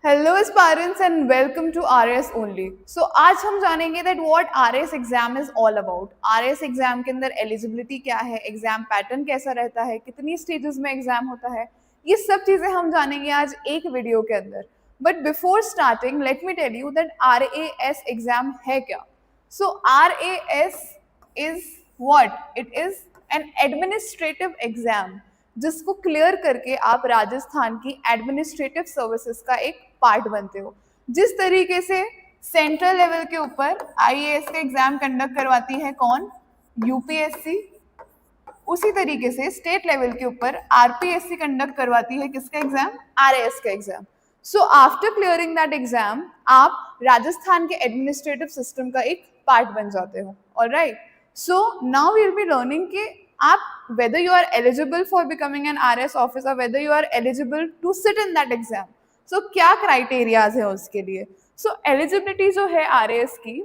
Hello aspirants and welcome to RS only. So आज हम जानेंगे that what RS exam is all about. RS exam के अंदर eligibility क्या है, एग्जाम पैटर्न कैसा रहता है, कितनी स्टेजेस में एग्जाम होता है, ये सब चीजें हम जानेंगे आज एक वीडियो के अंदर। But before starting let me tell you that RAS exam है क्या। So RAS is what it is an administrative exam जिसको क्लियर करके आप राजस्थान की एडमिनिस्ट्रेटिव सर्विसेज का एक पार्ट बनते हो। जिस तरीके से सेंट्रल लेवल के ऊपर आईएएस का एग्जाम कंडक्ट करवाती है कौन, यूपीएससी, उसी तरीके से स्टेट लेवल के ऊपर आरपीएससी कंडक्ट करवाती है किसका एग्जाम, आरएएस का exam. So after clearing that exam आप राजस्थान के एडमिनिस्ट्रेटिव सिस्टम का एक पार्ट बन जाते हो। Alright, so now we will be learning कि आप whether you are eligible for becoming an RS officer, whether you are eligible to sit in that exam. So क्या criterias है उसके लिए। So eligibility जो है RAS की,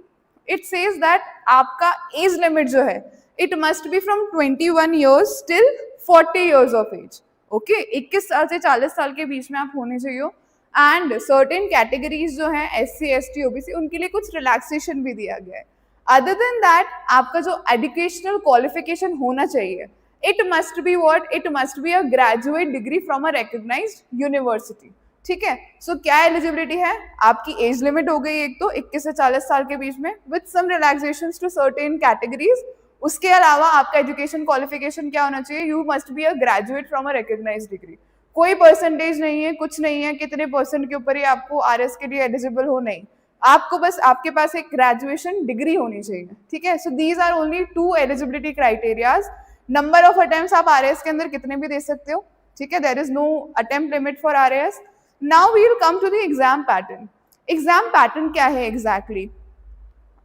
it says that आपका age limit जो है it must be from 21 years till 40 years of age. Okay, 21 साल से 40 साल के बीच में आप होने चाहिए। एंड सर्टेन कैटेगरीज जो हैं SC, ST, OBC उनके लिए कुछ रिलैक्सेशन भी दिया गया है। अदर देन दैट आपका जो एजुकेशनल क्वालिफिकेशन होना चाहिए, it must be what, it must be a graduate degree from a recognised university. ठीक है, सो क्या एलिजिबिलिटी है, आपकी एज लिमिट हो गई एक तो 21 से 40 साल के बीच में with some relaxations to certain categories. उसके अलावा आपका एजुकेशन क्वालिफिकेशन क्या होना चाहिए, you must be a graduate from a recognised degree. कोई परसेंटेज नहीं है, कुछ नहीं है, कितने परसेंट के ऊपर ही आपको आरएस के लिए एलिजिबल हो, नहीं, आपको बस आपके पास एक ग्रेजुएशन डिग्री होनी चाहिए। ठीक है, so these are only 2 eligibility criterias. Number of attempts आप आरएएस के अंदर कितने भी दे सकते हो। ठीक है, there is no attempt limit for RAS. Now we will come to the exam pattern. Exam pattern क्या है एग्जैक्टली।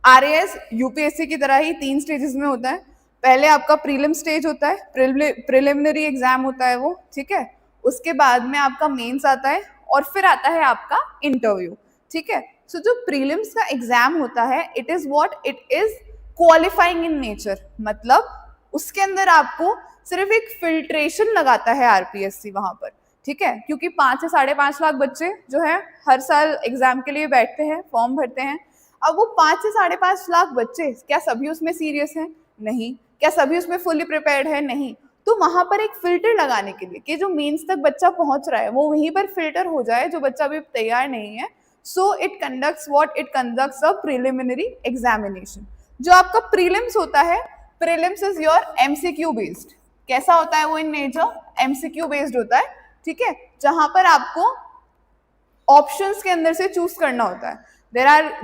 आरएएस यूपीएससी की तरह ही 3 स्टेजेस में होता है। पहले आपका प्रीलिम स्टेज होता है, प्रिलिमिनरी एग्जाम होता है वो। ठीक है, उसके बाद में आपका मेंस आता है और फिर आता है आपका इंटरव्यू। ठीक है, सो जो प्रीलिम्स का एग्जाम होता है it is what, it is qualifying in nature. मतलब उसके अंदर आपको सिर्फ एक फिल्ट्रेशन लगाता है आरपीएससी वहां पर। ठीक है, क्योंकि 5 से 5.5 लाख बच्चे जो है हर साल एग्जाम के लिए बैठते हैं, फॉर्म भरते हैं। अब वो 5 से 5.5 लाख बच्चे, क्या सभी उसमें सीरियस हैं? नहीं। क्या सभी उसमें फुली प्रिपेयर्ड है? नहीं। तो वहां पर एक फिल्टर लगाने के लिए कि जो मेंस तक बच्चा पहुंच रहा है वो वहीं पर फिल्टर हो जाए, जो बच्चा अभी तैयार नहीं है, so it conducts what, it conducts a preliminary examination. जो आपका प्रीलिम्स होता है, prelims is your MCQ based. कैसा होता है वो इन नेचर? एमसीक्यू बेस्ड होता है। ठीक है, जहां पर आपको ऑप्शंस के अंदर से चूज करना होता है।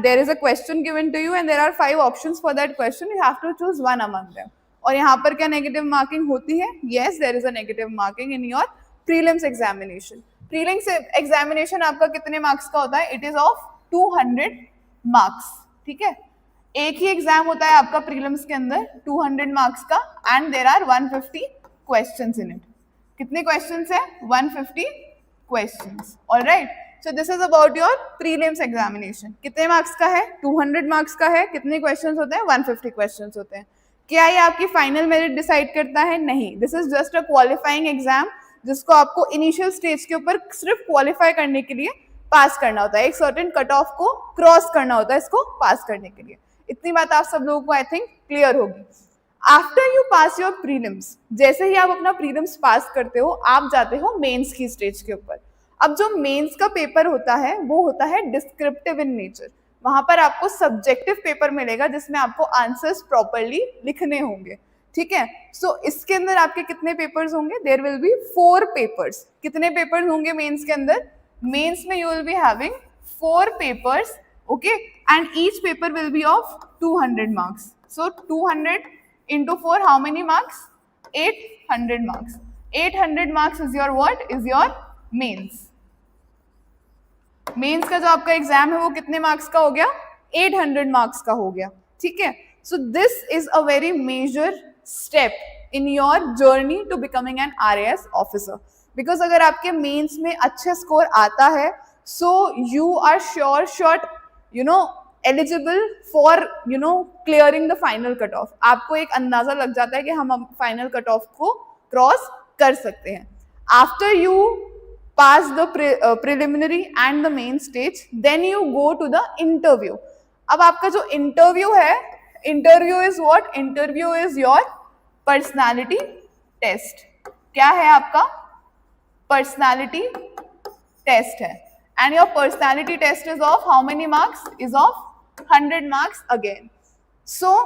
there is a question given to you and there are 5 options for that question, you have to choose one among them। और यहाँ पर क्या नेगेटिव मार्किंग होती है? yes, there is a negative marking in your prelims examination। Prelims examination आपका कितने marks का होता है? It is of 200 marks. ठीक है, एक ही एग्जाम होता है आपका प्रीलिम्स के अंदर 200 मार्क्स का and there are 150 questions in it. कितने क्वेश्चंस है? 150 questions. Alright, so this is about your prelims examination. कितने मार्क्स का है? 200 मार्क्स का है। कितने क्वेश्चंस होते हैं? 150 क्वेश्चंस होते हैं। क्या ये आपकी फाइनल मेरिट डिसाइड करता है? नहीं, this is just a qualifying exam जिसको आपको इनिशियल स्टेज के ऊपर सिर्फ क्वालिफाई करने के लिए पास करना होता है, एक सर्टेन कट ऑफ को क्रॉस करना होता है इसको पास करने के लिए। इतनी बात आप सब लोगों को आई थिंक क्लियर होगी। After you pass your prelims, जैसे ही आप अपना प्रीलिम्स पास करते हो आप जाते हो मेंस की स्टेज के ऊपर। अब जो मेंस का पेपर होता है वो होता है डिस्क्रिप्टिव इन नेचर। वहां पर आपको सब्जेक्टिव पेपर मिलेगा जिसमें आपको आंसर्स प्रॉपरली लिखने होंगे। ठीक है, सो इसके अंदर आपके कितने पेपर्स होंगे? There will be 4 papers. कितने पेपर्स होंगे मेंस के अंदर? मेंस में you will be having 4 papers. Okay, and each paper will be of 200 marks. So 200 into 4, how many marks? 800 marks। 800 marks is your what? Is your mains। Mains का जो आपका exam है वो कितने मार्क्स का हो गया? 800 मार्क्स का हो गया। ठीक है, so this is a very major step in your journey to becoming an RAS officer. Because अगर आपके मेंस में अच्छे स्कोर आता है so you are sure shot eligible for clearing the final cut off. आपको एक अंदाजा लग जाता है कि हम फाइनल कट ऑफ को क्रॉस कर सकते हैं। After you pass the preliminary and the main stage, then you go to the interview. अब आपका जो इंटरव्यू है, interview is what? Interview is your personality test. क्या है आपका? पर्सनालिटी टेस्ट है. And your personality test is of how many marks? Is of 100 marks again. So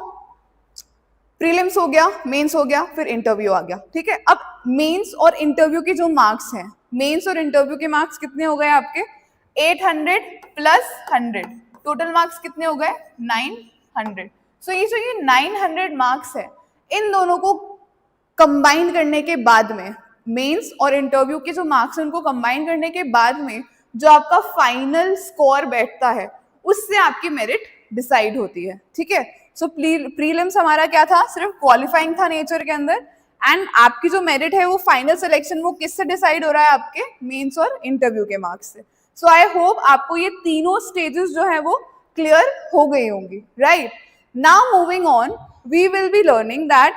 prelims हो गया, मेंस हो गया, फिर इंटरव्यू आ गया. ठीक है, अब मेंस और इंटरव्यू के जो मार्क्स हैं, मेंस और इंटरव्यू के मार्क्स कितने हो गए आपके? 800 प्लस 100, टोटल मार्क्स कितने हो गए? 900. सो ये जो ये 900 मार्क्स है, इन दोनों को कंबाइन करने के बाद में, मेंस और इंटरव्यू के जो मार्क्स हैं उनको कंबाइन करने के बाद में जो आपका फाइनल स्कोर बैठता है, उससे आपकी मेरिट डिसाइड होती है. ठीक है, सो प्रीलिम्स हमारा क्या था? सिर्फ क्वालिफाइंग था नेचर के अंदर. एंड आपकी जो मेरिट है वो फाइनल सिलेक्शन वो किससे डिसाइड हो रहा है? आपके मेंस और इंटरव्यू के मार्क्स से. सो आई होप आपको ये तीनों स्टेजेस जो है वो क्लियर हो गई होंगी. Right, now moving on, we will be learning that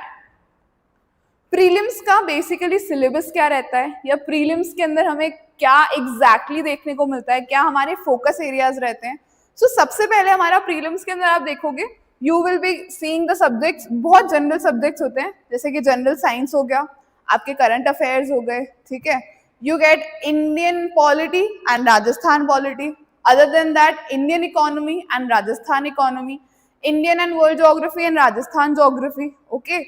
prelims का बेसिकली सिलेबस क्या रहता है, या प्रीलिम्स के अंदर हमें क्या एग्जैक्टली देखने को मिलता है, क्या हमारे फोकस एरियाज रहते हैं. सो सबसे पहले हमारा प्रीलिम्स के अंदर आप देखोगे, you will be seeing the subjects. बहुत जनरल सब्जेक्ट्स होते हैं, जैसे कि जनरल साइंस हो गया, आपके करंट अफेयर्स हो गए. ठीक है, you get Indian polity and Rajasthan polity. Other than that, Indian economy and Rajasthan economy, Indian and world geography and Rajasthan geography. Okay,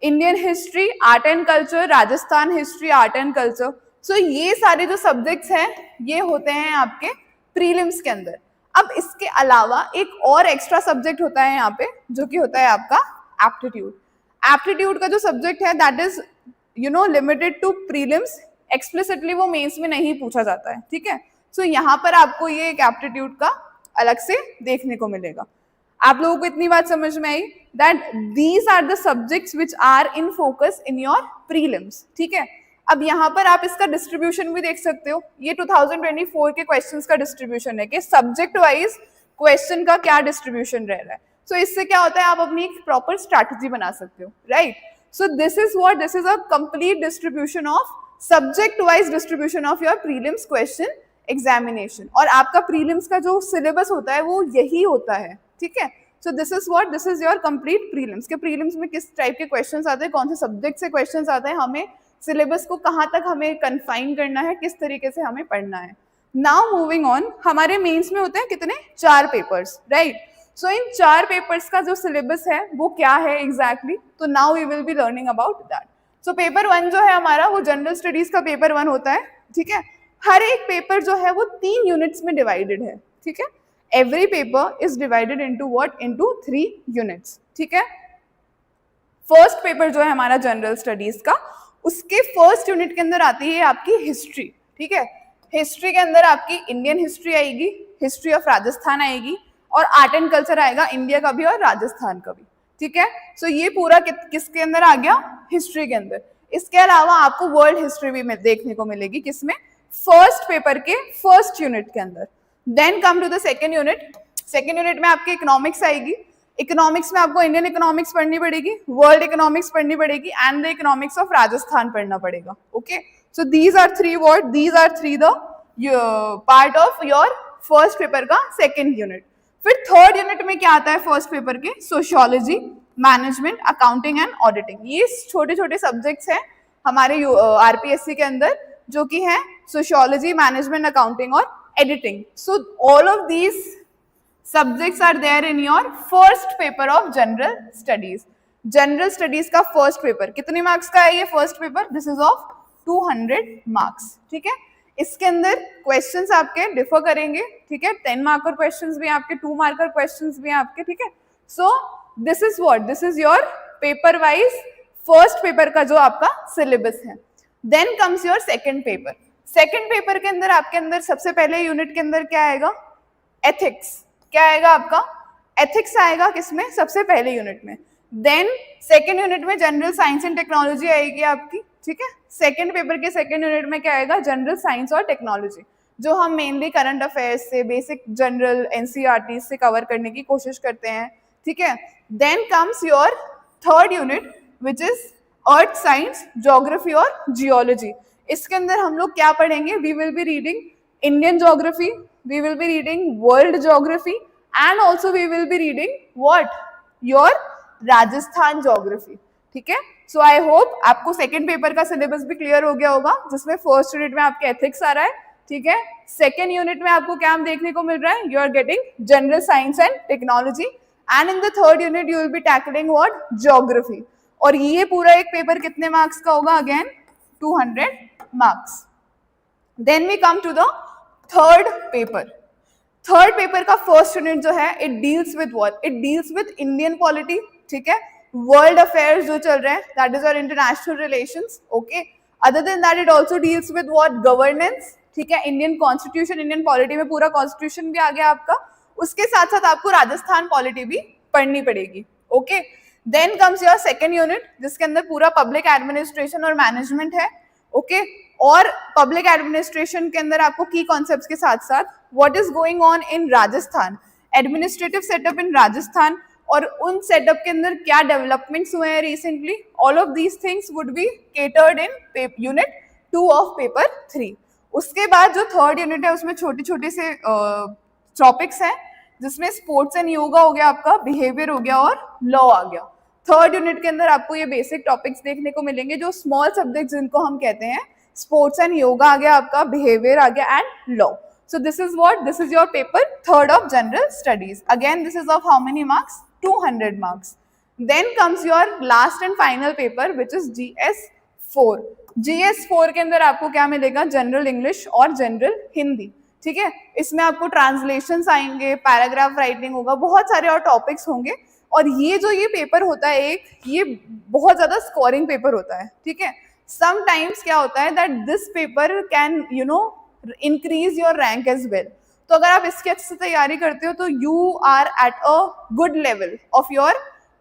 Indian history, art and culture, Rajasthan history, art and culture. So ये सारे जो subjects हैं ये होते हैं आपके prelims के अंदर. अब इसके अलावा एक और एक्स्ट्रा सब्जेक्ट होता है यहाँ पे, जो कि होता है आपका एप्टीट्यूड. एप्टीट्यूड का जो सब्जेक्ट है that is limited to prelims. Explicitly वो मेंस में नहीं पूछा जाता है. ठीक है, सो यहाँ पर आपको ये एक एप्टीट्यूड का अलग से देखने को मिलेगा. आप लोगों को इतनी बात समझ में आई that these are the subjects which are in focus in your prelims. ठीक है, अब यहाँ पर आप इसका डिस्ट्रीब्यूशन भी देख सकते हो. ये 2024 के क्वेश्चंस का डिस्ट्रीब्यूशन है कि सब्जेक्ट वाइज क्वेश्चन का क्या डिस्ट्रीब्यूशन रह रहा है. सो इससे क्या होता है, आप अपनी एक प्रॉपर स्ट्रैटेजी बना सकते हो. Right, so this is a complete distribution of subject wise distribution of your prelims question examination. और आपका प्रीलिम्स का जो सिलेबस होता है वो यही होता है. ठीक है, so this is your complete prelims. के प्रीलिम्स में किस टाइप के क्वेश्चंस आते हैं, कौन से सब्जेक्ट से क्वेश्चंस आते हैं, हमें सिलेबस को कहाँ तक हमें कन्फाइन करना है, किस तरीके से हमें पढ़ना है. नाउ मूविंग ऑन, हमारे मेंस में होते हैं कितने? 4 papers. Right, so in 4 papers का जो सिलेबस है वो क्या है एग्जैक्टली, तो now we will be learning about that. So paper 1 जो है हमारा वो जनरल स्टडीज का पेपर 1 होता है. ठीक है, हर एक पेपर जो है वो 3 यूनिट्स में डिवाइडेड है. ठीक है, every paper is divided into what? Into 3 units. ठीक है, फर्स्ट पेपर जो है हमारा जनरल स्टडीज का, उसके फर्स्ट यूनिट के अंदर आती है आपकी हिस्ट्री. ठीक है, हिस्ट्री के अंदर आपकी इंडियन हिस्ट्री आएगी, हिस्ट्री ऑफ राजस्थान आएगी, और आर्ट एंड कल्चर आएगा इंडिया का भी और राजस्थान का भी. ठीक है, सो ये पूरा किसके अंदर आ गया? हिस्ट्री के अंदर. इसके अलावा आपको वर्ल्ड हिस्ट्री भी देखने को मिलेगी, किसमें? फर्स्ट पेपर के फर्स्ट यूनिट के अंदर. Then come to the second unit. Second unit में आपकी इकोनॉमिक्स आएगी. इकोनॉमिक्स में आपको इंडियन इकोनॉमिक्स पढ़नी पड़ेगी, वर्ल्ड इकोनॉमिक्स पढ़नी पड़ेगी, and the economics of Rajasthan पढ़ना पड़ेगा. Okay, so these are 3 the part of your first paper का सेकेंड यूनिट. फिर थर्ड यूनिट में क्या आता है फर्स्ट पेपर के? Sociology, management, accounting and auditing. ये छोटे छोटे सब्जेक्ट्स हैं हमारे आरपीएससी के अंदर, जो कि हैं सोशियोलॉजी, मैनेजमेंट, अकाउंटिंग और editing. So all of these subjects are there in your first paper of general studies. General studies का first paper कितने मार्क्स का है ये first paper? This is of 200 marks. ठीक है, इसके अंदर क्वेश्चंस आपके डिफर करेंगे. ठीक है, 10 मार्कर क्वेश्चंस भी हैं आपके, 2 मार्कर क्वेश्चंस भी हैं आपके. ठीक है, so this is what, this is your paper wise first paper का जो आपका सिलेबस है. Then comes your second paper. Second paper के अंदर आपके अंदर सबसे पहले यूनिट के अंदर क्या आएगा? एथिक्स. क्या आएगा आपका? एथिक्स आएगा किसमें? सबसे पहले यूनिट में. देन सेकेंड यूनिट में जनरल साइंस एंड टेक्नोलॉजी आएगी आपकी. ठीक है, सेकेंड पेपर के सेकेंड यूनिट में क्या आएगा? जनरल साइंस और टेक्नोलॉजी, जो हम मेनली करंट अफेयर्स से, बेसिक जनरल एनसीईआरटी से कवर करने की कोशिश करते हैं. ठीक है, then comes your third unit which is earth science, geography और जियोलॉजी. इसके अंदर हम लोग क्या पढ़ेंगे? We will be reading Indian geography, we will be reading world geography and also we will be reading what? Your Rajasthan geography. ठीक है, so I hope आपको सेकेंड पेपर का सिलेबस भी क्लियर हो गया होगा, जिसमें फर्स्ट यूनिट में आपके एथिक्स आ रहा है। ठीक है, सेकेंड यूनिट में आपको क्या देखने को मिल रहा है? You are getting general science and technology and in the third unit you will be tackling what? Geography. और ये पूरा एक पेपर कितने मार्क्स का होगा? Again 200 marks. Then we come to the third paper. Third paper का first unit जो है, it deals with what? It deals with Indian polity. ठीक है, वर्ल्ड अफेयर्स जो चल रहे हैं, that is our international relations. Okay, other than that it also deals with what? Governance. ठीक है, इंडियन कॉन्स्टिट्यूशन, इंडियन पॉलिटी में पूरा कॉन्स्टिट्यूशन भी आ गया आपका। उसके साथ साथ आपको राजस्थान पॉलिटी भी पढ़नी पड़ेगी। Okay, then comes your second unit, जिसके अंदर पूरा पब्लिक एडमिनिस्ट्रेशन और मैनेजमेंट है। ओके, और पब्लिक एडमिनिस्ट्रेशन के अंदर आपको की कॉन्सेप्ट्स के साथ साथ what is going on in Rajasthan, administrative setup in Rajasthan, और उन सेटअप के अंदर क्या डेवलपमेंट्स हुए हैं recently, all of these things would be catered in unit 2 of paper 3। उसके बाद जो थर्ड यूनिट है उसमें छोटे छोटे से टॉपिक्स हैं, जिसमें स्पोर्ट्स एंड योगा हो गया आपका, बिहेवियर हो गया और लॉ आ गया। थर्ड यूनिट के अंदर आपको ये बेसिक टॉपिक्स देखने को मिलेंगे, जो स्मॉल सब्जेक्ट जिनको हम कहते हैं, स्पोर्ट्स एंड योगा आ गया आपका, बिहेवियर आ गया and law. So this is what? This is your paper third of general studies. Again, this is of how many marks? 200 marks. Then comes your last and final paper, which is GS4. GS4 के अंदर आपको क्या मिलेगा? General English और general Hindi. ठीक है, इसमें आपको ट्रांसलेशंस आएंगे, पैराग्राफ राइटिंग होगा, बहुत सारे और टॉपिक्स होंगे। और ये जो ये पेपर होता है एक, ये बहुत ज्यादा स्कोरिंग पेपर होता है। ठीक है, समटाइम्स क्या होता है that this paper can increase your rank as well. तो अगर आप इसकी अच्छे से तैयारी करते हो तो you are at a good level of your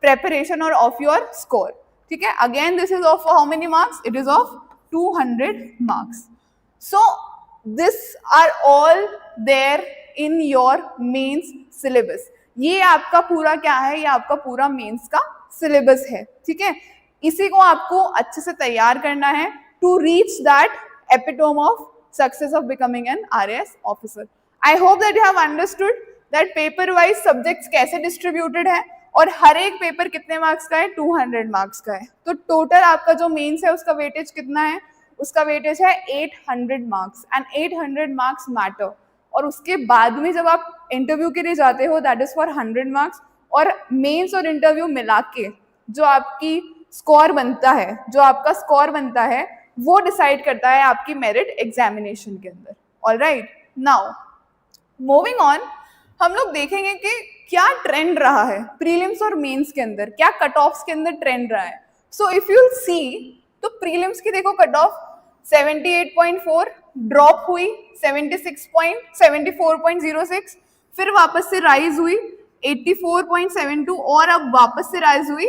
preparation और ऑफ योर स्कोर। ठीक है, again this is of how many marks? It is of 200 marks. So this are all there in your mains syllabus. ये आपका पूरा क्या है? ये आपका पूरा मेंस का सिलेबस है। ठीक है, इसी को आपको अच्छे से तैयार करना है to reach that epitome of success of becoming an RAS officer. I hope that you have understood that paper wise subjects कैसे distributed है और हर एक पेपर कितने मार्क्स का है? 200 मार्क्स का है। तो टोटल आपका जो मेंस है उसका वेटेज कितना है? उसका वेटेज है 800 मार्क्स एंड 800 मार्क्स मैटर। और उसके बाद में जब आप इंटरव्यू के लिए जाते हो, दैट इज फॉर 100 मार्क्स। और मेंस और इंटरव्यू मिला के जो आपकी स्कोर बनता है, जो आपका स्कोर बनता है, वो डिसाइड करता है आपकी मेरिट एग्जामिनेशन के अंदर। ऑलराइट, नाउ मूविंग ऑन, हम लोग देखेंगे कि क्या ट्रेंड रहा है प्रीलिम्स और मेंस के अंदर, क्या कट ऑफ्स के अंदर ट्रेंड रहा है। सो इफ यू सी, तो प्रीलिम्स की देखो कट ऑफ 78.4 ड्रॉप हुई 74.06, फिर वापस से राइज हुई 84.72 और अब वापस से राइज हुई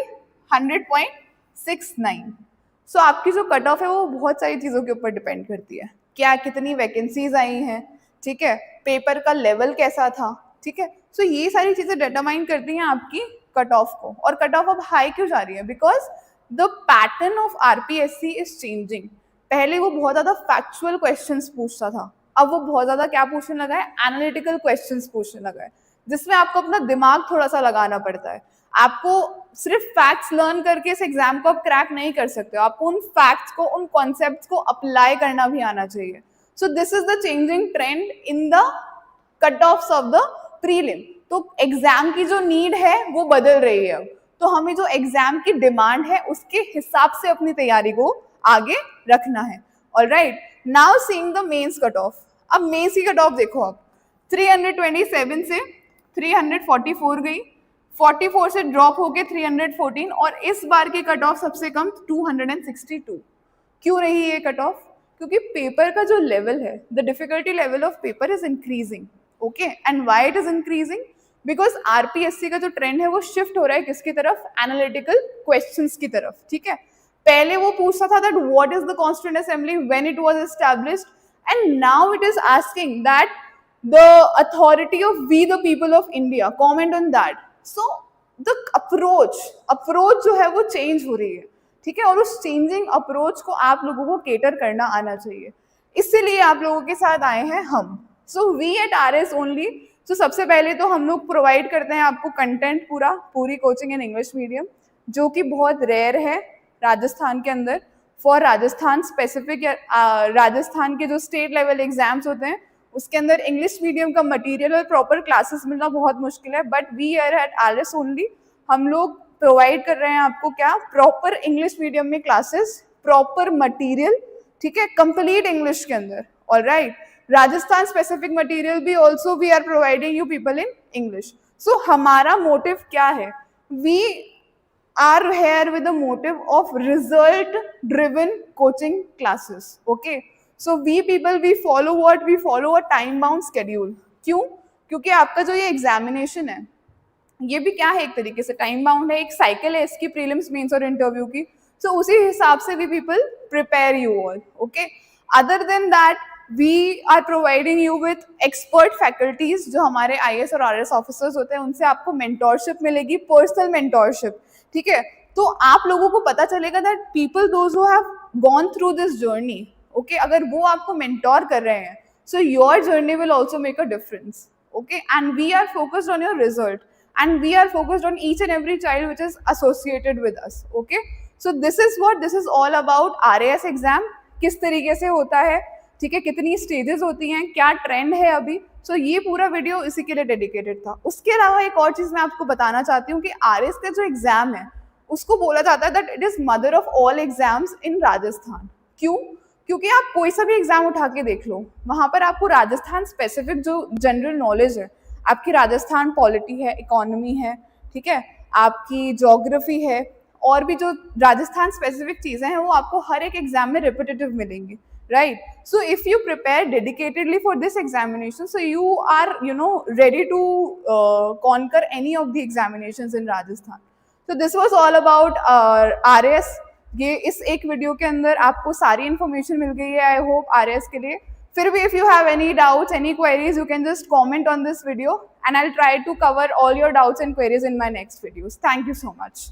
100.69। सो आपकी जो कट ऑफ है वो बहुत सारी चीज़ों के ऊपर डिपेंड करती है, क्या कितनी वैकेंसीज आई हैं, ठीक है, पेपर का लेवल कैसा था। ठीक है, सो ये सारी चीज़ें डिटरमाइन करती हैं आपकी कट ऑफ को। और कट ऑफ अब हाई क्यों जा रही है? Because the pattern of RPSC is changing. पहले वो बहुत ज़्यादा फैक्चुअल क्वेश्चंस पूछता था, अब वो बहुत ज़्यादा क्या पूछने लगा है? एनालिटिकल क्वेश्चंस पूछने लगा है, जिसमें आपको अपना दिमाग थोड़ा सा लगाना पड़ता है। आपको सिर्फ फैक्ट्स लर्न करके इस एग्जाम को आप क्रैक नहीं कर सकते हो, आपको उन फैक्ट्स को, उन कॉन्सेप्ट्स को अप्लाई करना भी आना चाहिए। सो this is the changing trend in the cut offs of the prelim. तो एग्जाम की जो नीड है वो बदल रही है अब, तो हमें जो एग्जाम की डिमांड है उसके हिसाब से अपनी तैयारी को आगे रखना है। Alright, now seeing the mains cut off. अब मेंस की कट ऑफ देखो, आप 327 से 344 गई, 44 से ड्रॉप होके 314, और इस बार की कट ऑफ सबसे कम 262। क्यों रही ये कट ऑफ? क्योंकि पेपर का जो लेवल है, the difficulty level of paper is increasing. Okay, and why it is increasing? Because RPSC का जो ट्रेंड है वो शिफ्ट हो रहा है किसकी तरफ? एनालिटिकल क्वेश्चंस की तरफ। ठीक है, पहले वो पूछता था that what is the constituent assembly when it was established, and now it is asking that the authority of we the people of India comment on that. So the approach जो है वो चेंज हो रही है। ठीक है, और उस चेंजिंग अप्रोच को आप लोगों को केटर करना आना चाहिए, इसीलिए आप लोगों के साथ आए हैं हम। So we at RS only, तो सबसे पहले तो हम लोग प्रोवाइड करते हैं आपको कंटेंट, पूरी कोचिंग इन इंग्लिश मीडियम, जो कि बहुत रेयर है राजस्थान के अंदर। फॉर राजस्थान स्पेसिफिक, राजस्थान के जो स्टेट लेवल एग्जाम्स होते हैं उसके अंदर इंग्लिश मीडियम का मटेरियल और प्रॉपर क्लासेस मिलना बहुत मुश्किल है, but we are at RS only, हम लोग प्रोवाइड कर रहे हैं आपको क्या, प्रॉपर इंग्लिश मीडियम में क्लासेस, प्रॉपर मटेरियल, ठीक है, कंप्लीट इंग्लिश के अंदर। ऑलराइट, राजस्थान स्पेसिफिक मटेरियल भी also we are providing you people in English. So हमारा मोटिव क्या है, we are here with the motive of result driven coaching classes. Okay, so we people we follow what, we follow a time bound schedule. क्यों? क्योंकि आपका जो ये examination है ये भी क्या है, एक तरीके से टाइम बाउंड है, एक साइकिल है इसकी, प्रीलिम्स, मेंस और इंटरव्यू की। सो उसी हिसाब से we people prepare you all. Okay, other than that we are providing you with expert faculties, जो हमारे IAS और RS ऑफिसर्स होते हैं, उनसे आपको मेंटोरशिप मिलेगी, पर्सनल मेंटोरशिप, ठीक है। तो आप लोगों को पता चलेगा that people those who have gone through this journey, okay, अगर वो आपको मेंटोर कर रहे हैं, so your journey will also make a difference. Okay, and we are focused on your result, and we are focused on each and every child which is associated with us. Okay, so this is all about RAS exam, किस तरीके से होता है, ठीक है, कितनी stages होती हैं, क्या ट्रेंड है अभी। सो ये पूरा वीडियो इसी के लिए डेडिकेटेड था। उसके अलावा एक और चीज मैं आपको बताना चाहती हूँ कि RAS का जो एग्जाम है उसको बोला जाता है that it is mother of all exams इन राजस्थान। क्यों? क्योंकि आप कोई सा भी एग्जाम उठा के देख लो, वहां पर आपको राजस्थान स्पेसिफिक जो जनरल नॉलेज है, आपकी राजस्थान पॉलिटी है, इकोनॉमी है, ठीक है, आपकी ज्योग्राफी है, और भी जो राजस्थान स्पेसिफिक चीजें हैं वो आपको हर एक एग्जाम में रिपीटेटिव मिलेंगी, right. So if you prepare dedicatedly for this examination, so you are ready to conquer any of the examinations in Rajasthan. तो this was all about RAS। ये इस एक वीडियो के अंदर आपको सारी इन्फॉर्मेशन मिल गई है, आई होप, RAS के लिए। फिर भी if you have any doubts, any queries, you can just comment on this video and I'll try to cover all your doubts and queries in my next videos. Thank you so much.